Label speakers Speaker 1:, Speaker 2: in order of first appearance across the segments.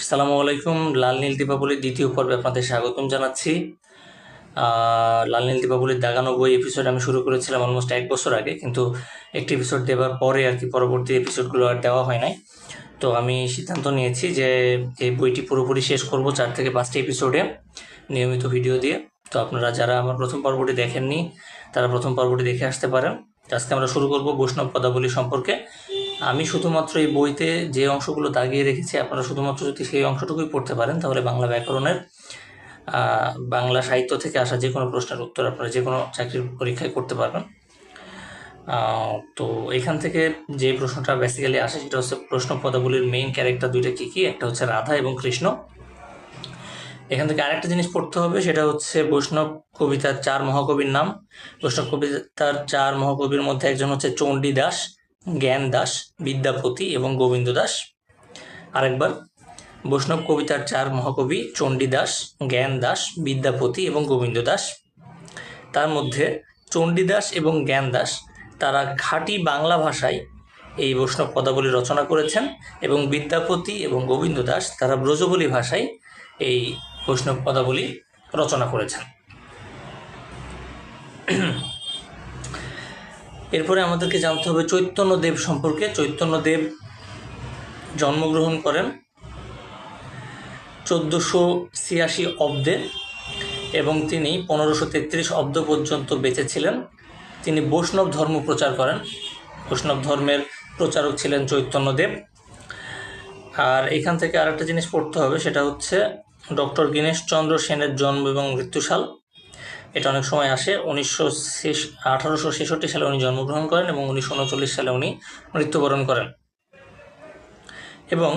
Speaker 1: আসসালামু আলাইকুম। লাল নীল দীপাবলির দ্বিতীয় পর্বে আপনাদের স্বাগতম জানাচ্ছি। লাল নীল দীপাবলির দাগানো বই এপিসোড আমি শুরু করেছিলাম অলমোস্ট 1 বছর আগে, কিন্তু একটি এপিসোড দেওয়ার পরে আর কি পরবর্তী এপিসোডগুলো আর দেওয়া হয় নাই। তো আমি সিদ্ধান্ত নিয়েছি যে এই বইটি পুরোপুরি শেষ করব 4 থেকে 5টি এপিসোডে নিয়মিত ভিডিও দিয়ে। তো আপনারা যারা আমার প্রথম পর্বটি দেখেননি তারা প্রথম পর্বটি দেখে আসতে পারেন। আজকে আমরা শুরু করব বৈষ্ণব পদাবলী সম্পর্কে। আমি শুধুমাত্র এই বইতে যে অংশগুলো দাগিয়ে রেখেছি আপনারা শুধুমাত্র যদি সেই অংশটুকুই পড়তে পারেন তাহলে বাংলা ব্যাকরণের বাংলা সাহিত্য থেকে আসা যে কোনো প্রশ্নের উত্তর আপনারা যে কোনো চাকরির পরীক্ষায় করতে পারবেন। তো এখান থেকে যে প্রশ্নটা বেসিক্যালি আসে সেটা হচ্ছে প্রশ্ন পদাবলীর মেইন ক্যারেক্টার দুইটা কী কী, একটা হচ্ছে রাধা এবং কৃষ্ণ। এখান থেকে আরেকটা জিনিস পড়তে হবে, সেটা হচ্ছে বৈষ্ণব কবিতার 4 মহাকবির নাম। বৈষ্ণব কবিতার 4 মহাকবির মধ্যে একজন হচ্ছে চণ্ডীদাস, জ্ঞান দাস, বিদ্যাপতি এবং গোবিন্দ দাস। আরেকবার, বৈষ্ণব কবিতার 4 মহাকবি চণ্ডীদাস, জ্ঞান দাস, বিদ্যাপতি এবং গোবিন্দ দাস। তার মধ্যে চণ্ডীদাস এবং জ্ঞান দাস তারা খাঁটি বাংলা ভাষায় এই বৈষ্ণব পদাবলী রচনা করেছেন, এবং বিদ্যাপতি এবং গোবিন্দ দাস তারা ব্রজবলী ভাষায় এই বৈষ্ণব পদাবলী রচনা করেছেন। এরপরে আমাদেরকে জানতে হবে চৈতন্যদেব সম্পর্কে। চৈতন্যদেব জন্মগ্রহণ করেন 1486 অব্দে এবং তিনি 1533 অব্দ পর্যন্ত বেঁচে ছিলেন। তিনি বৈষ্ণব ধর্ম প্রচার করেন। বৈষ্ণব ধর্মের প্রচারক ছিলেন চৈতন্যদেব। আর এখান থেকে আরেকটা জিনিস পড়তে হবে, সেটা হচ্ছে ডক্টর গণেশচন্দ্র সেনের জন্ম এবং মৃত্যুসাল। এটা অনেক সময় আসে। 1866 সালে উনি জন্মগ্রহণ করেন এবং 1939 সালে উনি মৃত্যুবরণ করেন। এবং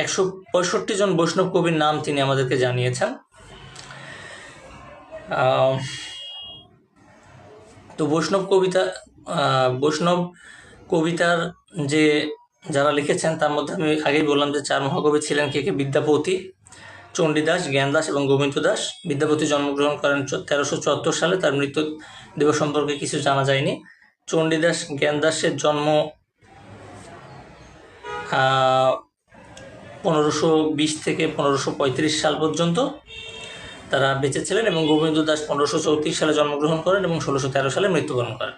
Speaker 1: 165 জন বৈষ্ণব কবির নাম তিনি আমাদেরকে জানিয়েছেন। তো বৈষ্ণব কবিতার যে যারা লিখেছেন তার মধ্যে আমি আগেই বললাম যে 4 মহাকবি ছিলেন কে কে, বিদ্যাপতি, চণ্ডীদাস, জ্ঞানদাস এবং গোবিন্দ দাস। বিদ্যাপতি জন্মগ্রহণ করেন 1374 সালে, তার মৃত্যু দিবস সম্পর্কে কিছু জানা যায়নি। চণ্ডীদাস জ্ঞানদাসের জন্ম 1520 থেকে 1535 সাল পর্যন্ত তারা বেঁচে ছিলেন, এবং গোবিন্দ দাস 1534 সালে জন্মগ্রহণ করেন এবং 1613 সালে মৃত্যুবরণ করেন।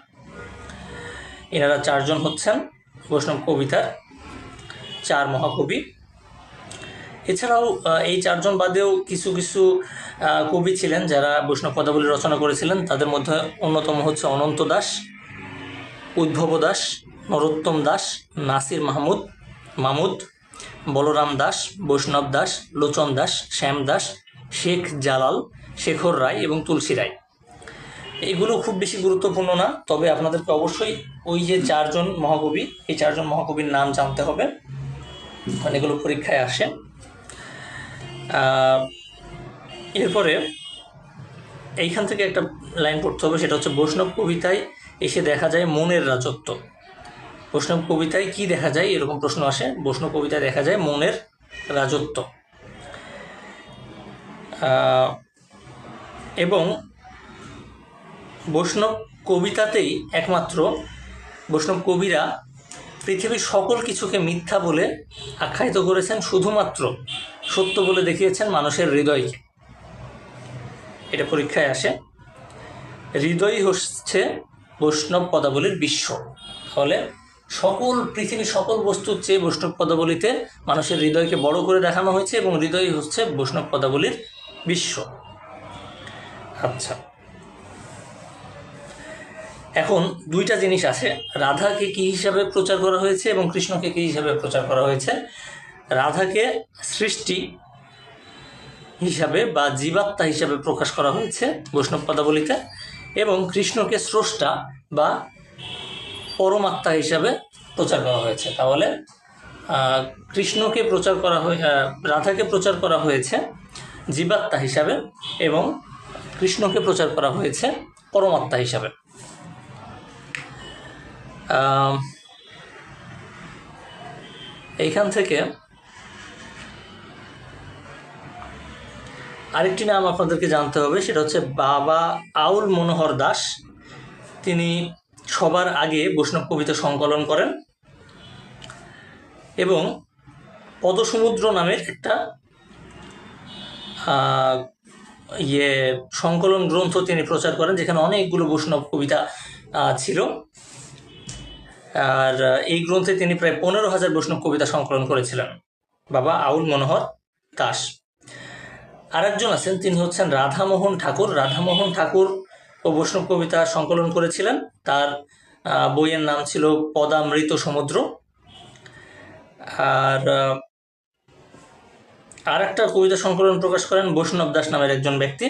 Speaker 1: এনারা 4 জন হচ্ছেন বৈষ্ণব কবিতার 4 মহাকবি। এছাড়াও এই 4 জন বাদেও কিছু কিছু কবি ছিলেন যারা বৈষ্ণব পদাবলী রচনা করেছিলেন। তাদের মধ্যে অন্যতম হচ্ছে অনন্ত দাস, উদ্ভব দাস, নরোত্তম দাস, নাসির মাহমুদ, বলরাম দাস, বৈষ্ণব দাস, লোচন দাস, শ্যাম দাস, শেখ জালাল, শেখর রায় এবং তুলসী রায়। এগুলো খুব বেশি গুরুত্বপূর্ণ না, তবে আপনাদেরকে অবশ্যই ওই যে 4 জন মহাকবি, এই 4 জন মহাকবির নাম জানতে হবে, কারণ এগুলো পরীক্ষায় আসে। এরপরে এইখান থেকে একটা লাইন পড়তে হবে, সেটা হচ্ছে বৈষ্ণব কবিতায় এসে দেখা যায় মনের রাজত্ব। বৈষ্ণব কবিতায় কি দেখা যায়, এরকম প্রশ্ন আসে। বৈষ্ণব কবিতায় দেখা যায় মনের রাজত্ব। এবং বৈষ্ণব কবিতাতেই একমাত্র বৈষ্ণব কবিরা পৃথিবীর সকল কিছুকে মিথ্যা বলে আখ্যায়িত করেছেন, শুধুমাত্র সত্য বলে দেখিয়েছেন মানুষের হৃদয়কে। এটা পরীক্ষায় আসে। হৃদয় হচ্ছে বৈষ্ণব পদাবলীর বিশ্ব। তাহলে পৃথিবীর সকল বস্তুর চেয়ে বৈষ্ণব পদাবলীতে মানুষের হৃদয়কে বড় করে দেখানো হয়েছে, এবং হৃদয় হচ্ছে বৈষ্ণব পদাবলীর বিশ্ব। আচ্ছা, এখন দুইটা জিনিস আছে, রাধাকে কি হিসাবে প্রচার করা হয়েছে এবং কৃষ্ণকে কি হিসাবে প্রচার করা হয়েছে। রাধাকে সৃষ্টি হিসাবে বা জীবাত্মা হিসাবে প্রকাশ করা হয়েছে বৈষ্ণব পদাবলীতে, এবং কৃষ্ণকে স্রষ্টা বা পরমাত্মা হিসাবে প্রচার করা হয়েছে। তাহলে রাধাকে প্রচার করা হয়েছে জীবাত্মা হিসাবে এবং কৃষ্ণকে প্রচার করা হয়েছে পরমাত্মা হিসাবে। এইখান থেকে আরেকটি নাম আপনাদেরকে জানতে হবে, সেটা হচ্ছে বাবা আউল মনোহর দাস। তিনি সবার আগে বৈষ্ণব কবিতা সংকলন করেন এবং পদসমুদ্র নামের একটা সংকলন গ্রন্থ তিনি প্রচার করেন, যেখানে অনেকগুলো বৈষ্ণব কবিতা ছিল। আর এই গ্রন্থে তিনি প্রায় 15,000 বৈষ্ণব কবিতা সংকলন করেছিলেন, বাবা আউল মনোহর দাস। আরেকজন আছেন, তিনি হচ্ছেন রাধামোহন ঠাকুর। রাধামোহন ঠাকুর ও বৈষ্ণব কবিতা সংকলন করেছিলেন। তার বইয়ের নাম ছিল পদামৃত সমুদ্র। আর একটা কবিতা সংকলন প্রকাশ করেন বৈষ্ণব দাস নামের একজন ব্যক্তি।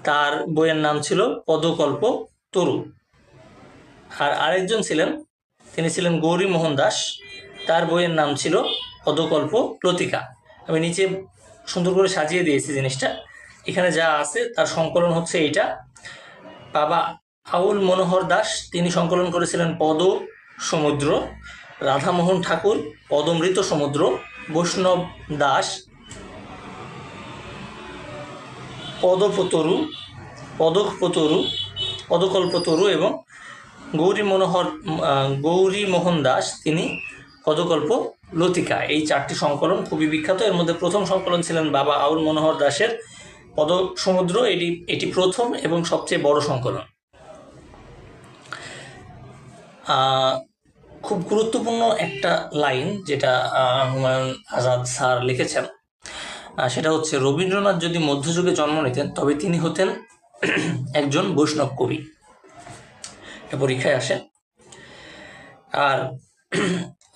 Speaker 1: তার বইয়ের নাম ছিল পদকল্প তরু। আর আরেকজন ছিলেন, তিনি ছিলেন গৌরীমোহন দাস। তার বইয়ের নাম ছিল পদকল্প লতিকা। আমি নিচে সুন্দর করে সাজিয়ে দিয়েছি জিনিসটা। এখানে যা আছে তার সংকলন হচ্ছে এইটা। বাবা আউল মনোহর দাস তিনি সংকলন করেছিলেন পদ সমুদ্র, রাধামোহন ঠাকুর পদমৃত সমুদ্র, বৈষ্ণব দাস পদকল্পতরু এবং গৌরীমোহন দাস তিনি পদকল্প লতিকা। এই 4টি সংকলন খুবই বিখ্যাত। এর মধ্যে প্রথম সংকলন ছিলেন বাবা আউল মনোহর দাসের পদ সমুদ্র। এটি প্রথম এবং সবচেয়ে বড় সংকলন। খুব গুরুত্বপূর্ণ একটা লাইন যেটা হুমায়ুন আজাদ স্যার লিখেছেন, সেটা হচ্ছে, রবীন্দ্রনাথ যদি মধ্যযুগে জন্ম নিতেন তবে তিনি হতেন একজন বৈষ্ণব কবি। পরীক্ষায় আসে। আর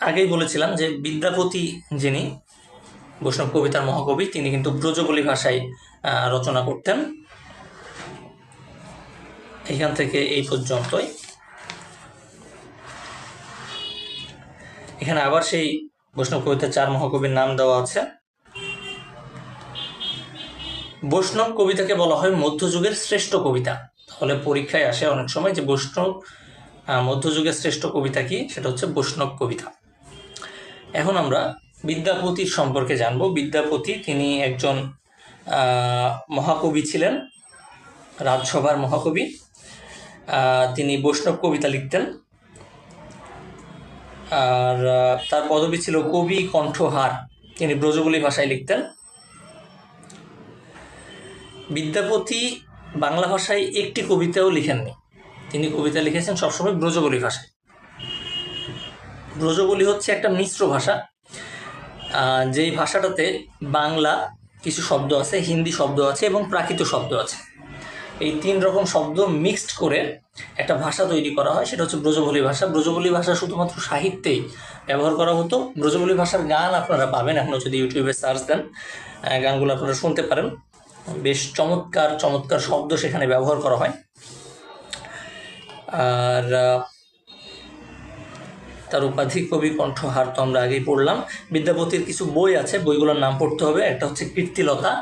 Speaker 1: আগেই বলেছিলাম যে বিদ্যাপতি যিনি বৈষ্ণব কবিতার মহাকবি, তিনি কিন্তু ব্রজবলি ভাষায় রচনা করতেন। এখান থেকে এই পর্যন্তই। এখানে আবার সেই বৈষ্ণব কবিতার 4 মহাকবির নাম দেওয়া আছে। বৈষ্ণব কবিতাকে বলা হয় মধ্যযুগের শ্রেষ্ঠ কবিতা। তাহলে পরীক্ষায় আসে অনেক সময় যে মধ্যযুগের শ্রেষ্ঠ কবিতা কি, সেটা হচ্ছে বৈষ্ণব কবিতা। এখন আমরা বিদ্যাপতির সম্পর্কে জানব। বিদ্যাপতি তিনি একজন মহাকবি ছিলেন, রাজসভার মহাকবি। তিনি বৈষ্ণব কবিতা লিখতেন। আর তার পদবী ছিল কবি কণ্ঠহার। তিনি ব্রজবলি ভাষায় লিখতেন। বিদ্যাপতি বাংলা ভাষায় একটি কবিতাও লিখেননি। তিনি কবিতা লিখেছেন সবসময় ব্রজবলি ভাষায়। ব্রজবলি হচ্ছে একটা মিশ্র ভাষা, যেই ভাষাটাতে বাংলা কিছু শব্দ আছে, হিন্দি শব্দ আছে এবং প্রাকৃত শব্দ আছে। এই 3 রকম শব্দ মিক্সড করে একটা ভাষা তৈরি করা হয়, সেটা হচ্ছে ব্রজবলি ভাষা। ব্রজবলি ভাষা শুধুমাত্র সাহিত্যেই ব্যবহার করা হতো। ব্রজবলি ভাষার গান আপনারা পাবেন, এখনও যদি ইউটিউবে সার্চ দেন গানগুলো আপনারা শুনতে পারেন। বেশ চমৎকার চমৎকার শব্দ সেখানে ব্যবহার করা হয়। আর তার উপাধি কবি কণ্ঠহার তো আমরা আগেই পড়লাম। বিদ্যাপতির কিছু বই আছে, বইগুলোর নাম পড়তে হবে। একটা হচ্ছে কীর্তিলতা,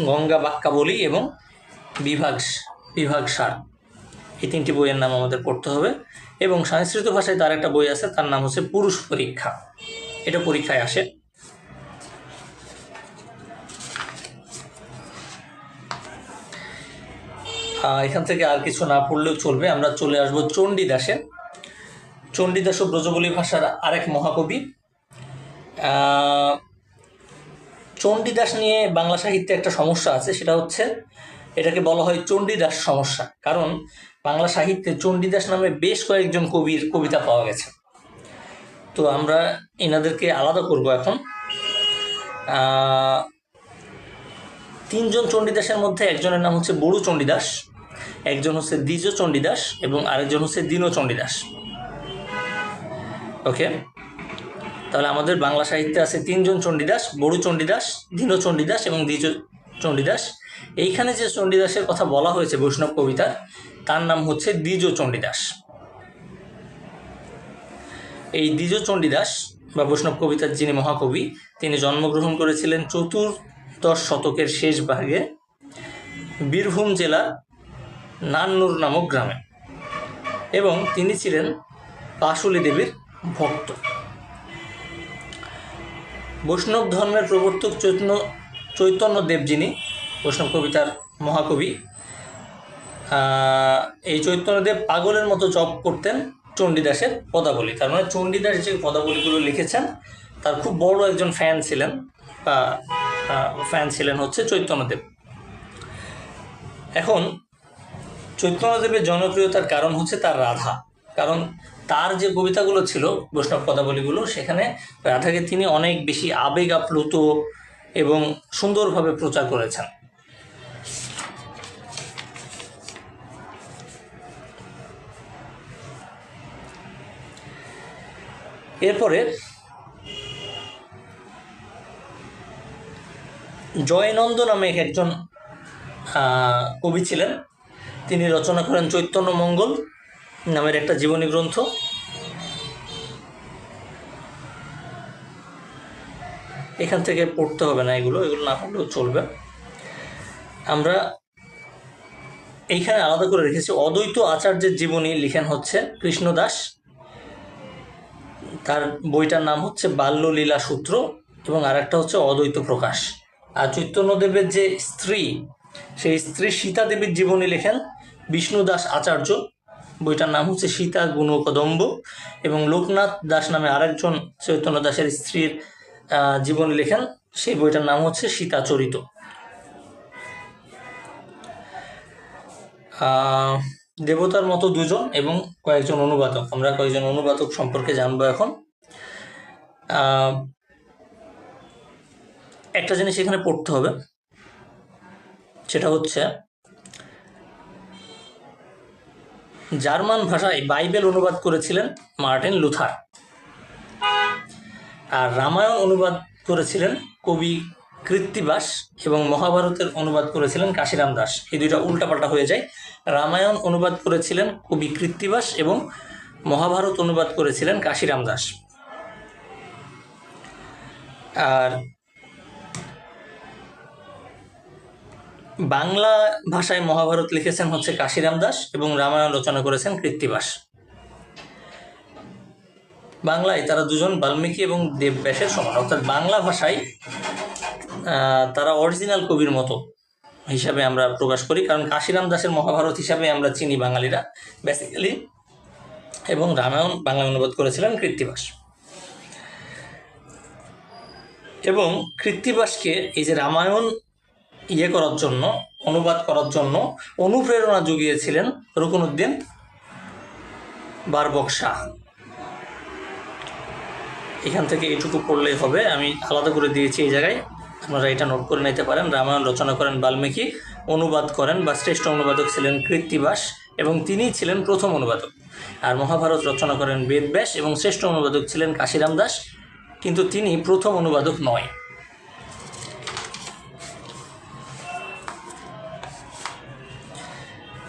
Speaker 1: গঙ্গা বাক্যাবলী এবং বিভাগসার। এই 3টি বইয়ের নাম আমাদের পড়তে হবে। এবং সংস্কৃত ভাষায় তার একটা বই আছে, তার নাম হচ্ছে পুরুষ পরীক্ষা। এটা পরীক্ষায় আসে। এখান থেকে আর কিছু না পড়লেও চলবে। আমরা চলে আসবো চণ্ডীদাসে। চণ্ডীদাসও ব্রজবলি ভাষার আরেক মহাকবি। চণ্ডীদাস নিয়ে বাংলা সাহিত্যে একটা সমস্যা আছে, সেটা হচ্ছে এটাকে বলা হয় চণ্ডীদাস সমস্যা। কারণ বাংলা সাহিত্যে চণ্ডীদাস নামে বেশ কয়েকজন কবির কবিতা পাওয়া গেছে। তো আমরা এনাদেরকে আলাদা করব এখন। 3 জন চণ্ডীদাসের মধ্যে একজনের নাম হচ্ছে বড়ু চণ্ডীদাস, একজন হচ্ছে দ্বিজ চণ্ডীদাস এবং আরেকজন হচ্ছে দীন চণ্ডীদাস। ওকে, তাহলে আমাদের বাংলা সাহিত্যে আছে 3 জন চণ্ডীদাস, বড়ু চণ্ডীদাস, দীন চণ্ডীদাস এবং দ্বিজ চণ্ডীদাস। এইখানে যে চণ্ডীদাসের কথা বলা হয়েছে বৈষ্ণব কবিতার, তার নাম হচ্ছে দ্বিজ চণ্ডীদাস। এই দ্বিজ চণ্ডীদাস বা বৈষ্ণব কবিতার যিনি মহাকবি, তিনি জন্মগ্রহণ করেছিলেন 14দশ শতকের শেষ ভাগে বীরভূম জেলার নান্নুর নামক গ্রামে এবং তিনি ছিলেন পাশুলী দেবীর ভক্ত। বৈষ্ণব ধর্মের প্রবর্তক চৈতন্যদেব যিনি বৈষ্ণব কবিতার মহাকবি, এই চৈতন্যদেব পাগলের মতো জপ করতেন চণ্ডীদাসের পদাবলী। তার মানে চণ্ডীদাস যে পদাবলীগুলো লিখেছেন তার খুব বড় একজন ফ্যান ছিলেন, বা ফ্যান ছিলেন হচ্ছে চৈতন্যদেব। এখন চৈতন্যদেবের জনপ্রিয়তার কারণ হচ্ছে তার রাধা, কারণ তার যে কবিতাগুলো ছিল বৈষ্ণব পদাবলীগুলো, সেখানে রাধাকে তিনি অনেক বেশি আবেগ আপ্লুত এবং সুন্দরভাবে প্রচার করেছেন। এরপরে জয়নন্দ নামে একজন কবি ছিলেন, তিনি রচনা করেন চৈতন্য মঙ্গল নামের একটা জীবনী গ্রন্থ। এখান থেকে পড়তে হবে না, এগুলো না পড়লেও চলবে। আমরা এইখানে আলাদা করে রেখেছি অদ্বৈত আচার্যের জীবনী লিখেন হচ্ছে কৃষ্ণদাস, তার বইটার নাম হচ্ছে বাল্যলীলা সূত্র, এবং আর একটা হচ্ছে অদ্বৈত প্রকাশ। আর চৈতন্যদেবের যে স্ত্রী, সেই স্ত্রী সীতা দেবীর জীবনী লেখেন বিষ্ণুদাস আচার্য, বইটার নাম হচ্ছে সীতা গুণকদম্ব। এবং লোকনাথ দাস নামে আরেকজন চৈতন্য দাসের স্ত্রীর জীবনী লেখেন, সেই বইটার নাম হচ্ছে সীতাচরিত। দেবতার মতো দুজন এবং কয়েকজন অনুবাদক, আমরা কয়েকজন অনুবাদক সম্পর্কে জানবো এখন। একটা জিনিস এখানে পড়তে হবে, সেটা হচ্ছে জার্মান ভাষায় বাইবেল অনুবাদ করেছিলেন মার্টিন লুথার, আর রামায়ণ অনুবাদ করেছিলেন কবি কৃত্তিবাস, এবং মহাভারতের অনুবাদ করেছিলেন কাশিরাম দাস। এই দুইটা উল্টাপাল্টা হয়ে যায়। রামায়ণ অনুবাদ করেছিলেন কবি কৃত্তিবাস এবং মহাভারত অনুবাদ করেছিলেন কাশিরাম দাস। আর বাংলা ভাষায় মহাভারত লিখেছেন হচ্ছে কাশিরাম দাস এবং রামায়ণ রচনা করেছেন কৃত্তিবাস। বাংলায় তারা দুজন বাল্মীকি এবং দেবব্যাসের সমান, অর্থাৎ বাংলা ভাষায় তারা অরিজিনাল কবির মতো হিসাবে আমরা প্রকাশ করি, কারণ কাশিরাম দাসের মহাভারত হিসাবে আমরা চিনি বাঙালিরা বেসিক্যালি, এবং রামায়ণ বাংলা অনুবাদ করেছিলেন কৃত্তিবাস। এবং কৃত্তিবাসকে এই যে রামায়ণ করার জন্য, অনুবাদ করার জন্য অনুপ্রেরণা জুগিয়েছিলেন রুকনুদ্দিন বারবক-শাহ। এখান থেকে এইটুকু পড়লেই হবে, আমি আলাদা করে দিয়েছি এই জায়গায়, আপনারা এটা নোট করে নিতে পারেন। রামায়ণ রচনা করেন বাল্মীকি, অনুবাদ করেন বা শ্রেষ্ঠ অনুবাদক ছিলেন কৃত্তিবাস, এবং তিনিই ছিলেন প্রথম অনুবাদক। আর মহাভারত রচনা করেন বেদব্যাস এবং শ্রেষ্ঠ অনুবাদক ছিলেন কাশিরাম দাস, কিন্তু তিনি প্রথম অনুবাদক নয়।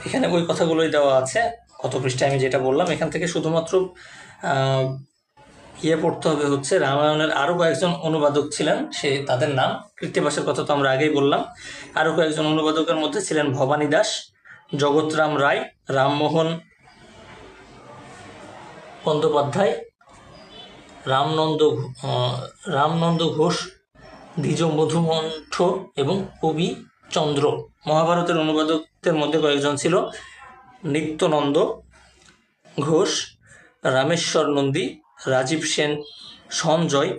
Speaker 1: এখানে ওই কথাগুলোই দেওয়া আছে, কত পৃষ্ঠায় আমি যেটা বললাম। এখান থেকে শুধুমাত্র পড়তে হবে হচ্ছে রামায়ণের আরও কয়েকজন অনুবাদক ছিলেন, তাদের নাম। কৃত্তিবাসের কথা তো আমরা আগেই বললাম। আরও কয়েকজন অনুবাদকের মধ্যে ছিলেন ভবানী দাস, জগৎরাম রায়, বন্দ্যোপাধ্যায়, রামনন্দ ঘোষ, দ্বিজ মধুমন্ঠ এবং কবি চন্দ্র। মহাভারতের অনুবাদকদের মধ্যে কয়েকজন ছিল নিত্যানন্দ ঘোষ, রামেশ্বর নন্দী, রাজীব সেন, সঞ্জয়,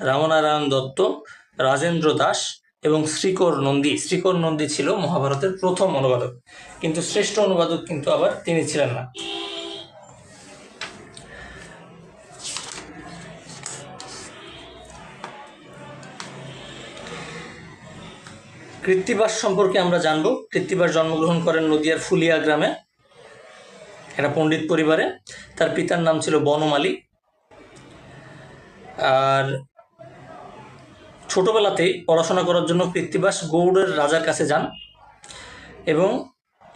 Speaker 1: রামনারায়ণ দত্ত, রাজেন্দ্র দাস এবং শ্রীকর নন্দী। শ্রীকর নন্দী ছিল মহাভারতের প্রথম অনুবাদক, কিন্তু শ্রেষ্ঠ অনুবাদক কিন্তু আবার তিনি ছিলেন না। কৃত্তিবাস সম্পর্কে আমরা জানব। কৃত্তিবাস জন্মগ্রহণ করেন নদিয়ার ফুলিয়া গ্রামে, একটা পণ্ডিত পরিবারে। তার পিতার নাম ছিল বনমালী। আর ছোটবেলাতেই পড়াশোনা করার জন্য কৃত্তিবাস গৌড়ের রাজার কাছে যান, এবং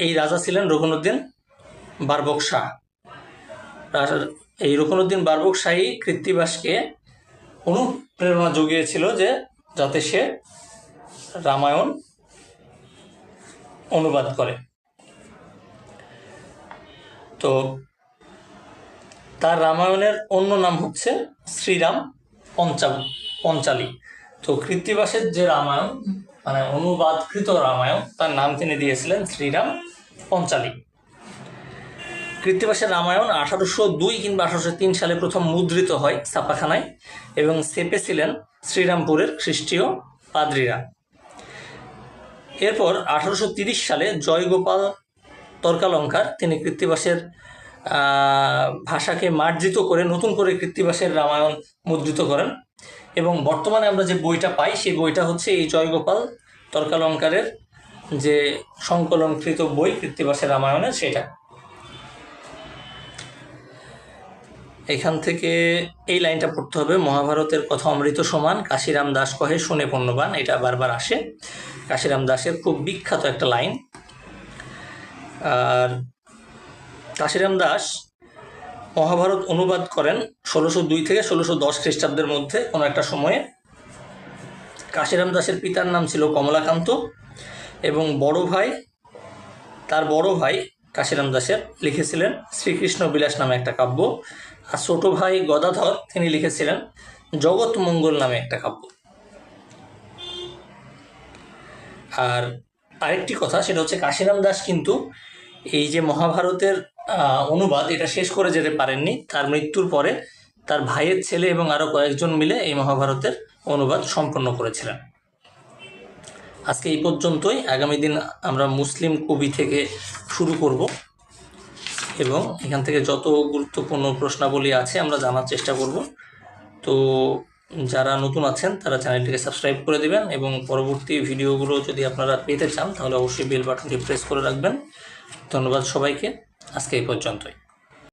Speaker 1: এই রাজা ছিলেন রুকনুদ্দিন বারবক-শাহ। এই রুকনুদ্দিন বারবক-শাহই কৃত্তিবাসকে অনুপ্রেরণা জুগিয়েছিল যে যাতে সে রামায়ণ অনুবাদ করে। তো তার রামায়ণের অন্য নাম হচ্ছে শ্রীরাম পঞ্চালী। তো কৃত্তিবাসের যে রামায়ণ, মানে অনুবাদকৃত রামায়ণ, তার নাম তিনি দিয়েছিলেন শ্রীরাম পঞ্চালী। কৃত্তিবাসের রামায়ণ 1802 কিংবা 1803 সালে প্রথম মুদ্রিত হয় ছাপাখানায়, এবং ছেপে ছিলেন শ্রীরামপুরের খ্রিস্টীয় পাদ্রীরা। এরপর 1830 সালে জয়গোপাল তর্কালঙ্কার তিনি কৃত্তিবাসের ভাষাকে মার্জিত করে নতুন করে কৃত্তিবাসের রামায়ণ মুদ্রিত করেন, এবং বর্তমানে আমরা যে বইটা পাই সেই বইটা হচ্ছে এই জয়গোপাল তর্কালঙ্কারের যে সংকলনকৃত বই কৃত্তিবাসের রামায়ণের, সেটা। এখান থেকে এই লাইনটা পড়তে হবে, মহাভারতের কথা অমৃত সমান, কাশিরাম দাস কহে শুনে পুণ্যবান। এটা বারবার আসে, কাশিরাম দাসের খুব বিখ্যাত একটা লাইন। আর কাশিরাম দাস মহাভারত অনুবাদ করেন 1602 থেকে 1610 খ্রিস্টাব্দের মধ্যে কোনো একটা সময়ে। কাশিরাম দাসের পিতার নাম ছিল কমলাকান্ত, এবং তার বড় ভাই কাশিরাম দাসের লিখেছিলেন শ্রীকৃষ্ণ বিলাস নামে একটা কাব্য, আর ছোট ভাই গদাধর তিনি লিখেছিলেন জগৎ মঙ্গল নামে একটা কাব্য। আর আরেকটি কথা, সেটা হচ্ছে কাশিরাম দাস কিন্তু এই যে মহাভারতের অনুবাদ এটা শেষ করে যেতে পারেননি। তার মৃত্যুর পরে তার ভাইয়ের ছেলে এবং আরও কয়েকজন মিলে এই মহাভারতের অনুবাদ সম্পন্ন করেছিলেন। আজকে এই পর্যন্তই। আগামী দিন আমরা মুসলিম কবি থেকে শুরু করব, এবং এখান থেকে যত গুরুত্বপূর্ণ প্রশ্নাবলী আছে আমরা জানার চেষ্টা করব। তো যারা নতুন আছেন তারা চ্যানেলটিকে সাবস্ক্রাইব করে দেবেন, এবং পরবর্তী ভিডিওগুলো যদি আপনারা পেতে চান তাহলে অবশ্যই বেল বাটনটি প্রেস করে রাখবেন। ধন্যবাদ সবাইকে, আজকে এই পর্যন্তই।